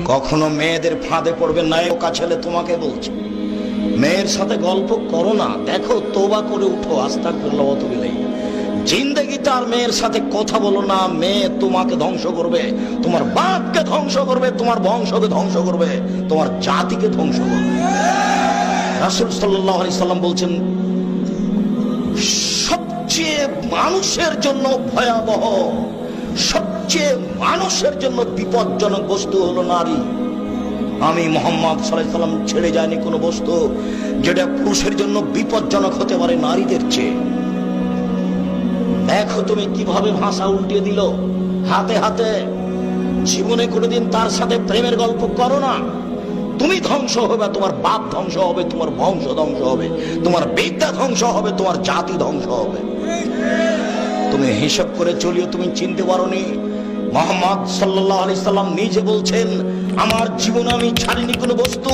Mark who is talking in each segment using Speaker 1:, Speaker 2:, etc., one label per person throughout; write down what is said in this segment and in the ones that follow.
Speaker 1: কখনো মেয়েদের ফাঁদে পড়বে না, ওকা ছেলে তোমাকে বলছে। মেয়ের সাথে গল্প করো না, দেখো তওবা করে উঠো, আস্তাগফিরুল্লাহ ওয়া আতুবু ইলাইহি। জিন্দেগিতে আর মেয়ের সাথে কথা বলো না, মেয়ে তোমাকে ধ্বংস করবে, তোমার বাপকে ধ্বংস করবে, তোমার বংশকে ধ্বংস করবে, তোমার জাতিকে ধ্বংস করবে। রাসূল সাল্লাল্লাহু আলাইহি সাল্লাম বলছেন, সবচেয়ে মানুষের জন্য ভয়াবহ, সবচেয়ে মানুষের জন্য বিপজ্জনক বস্তু হলো নারী। আমি মুহাম্মদ সাল্লাল্লাহু আলাইহি সাল্লাম ছেড়ে যায়নি কোনো বস্তু যেটা পুরুষের জন্য বিপজ্জনক হতে পারে নারীদের চেয়ে। দেখো তুমি কিভাবে ভাষা উল্টিয়ে দিল হাতে হাতে। জীবনে কোনোদিন তার সাথে প্রেমের গল্প করো না, তুমি ধ্বংস হবে, তোমার বাপ ধ্বংস হবে, তোমার বংশ ধ্বংস হবে, তোমার বিদ্যা ধ্বংস হবে, তোমার জাতি ধ্বংস হবে। তুমি হিসাব করে চলিও, তুমি চিনতে পারোনি মুহাম্মদ সাল্লাল্লাহু আলাইহি সাল্লাম নিজে বলছেন, আমার জীবনে আমি ছাড়িনি কোনো বস্তু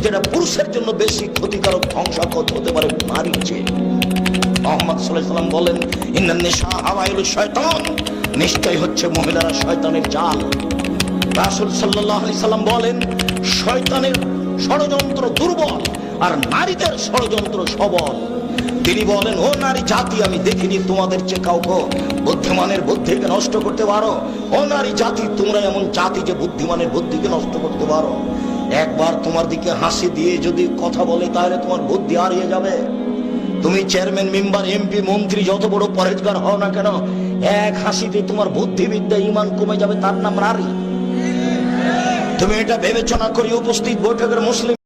Speaker 1: যেটা পুরুষের জন্য বেশি ক্ষতিকারক, ধ্বংসাত্মক হতে পারে নারীর চেয়ে। মুহাম্মদ সাল্লাল্লাহু আলাইহি সাল্লাম বলেন, ইন্নান নিসা হাওয়াইলুশ শয়তান, নিশ্চয় হচ্ছে মহিলারা শয়তানের জাল। রাসূল সাল্লাল্লাহু আলাইহি সাল্লাম বলেন, শয়তানের ষড়যন্ত্র দুর্বল আর নারীদের ষড়যন্ত্র সবল। তিনি বলেন, ও নারী জাতি, আমি দেখিনি তোমাদের চেয়ে কাউকে বুদ্ধিমানের বুদ্ধিকে নষ্ট করতে পারো। ও নারী জাতি, তোমরা এমন জাতি যে বুদ্ধিমানের বুদ্ধিকে নষ্ট করতে পারো। একবার তোমার দিকে হাসি দিয়ে যদি কথা বলে তাহলে তোমার বুদ্ধি হারিয়ে যাবে। তুমি চেয়ারম্যান, মেম্বার, এমপি, মন্ত্রী, যত বড় পরেজগার হও না কেন, এক হাসিতে তোমার বুদ্ধিবিদ্যা ঈমান কমে যাবে, তার নাম নারী। তুমি এটা বিবেচনা করি উপস্থিত বৈঠকের মুসলিম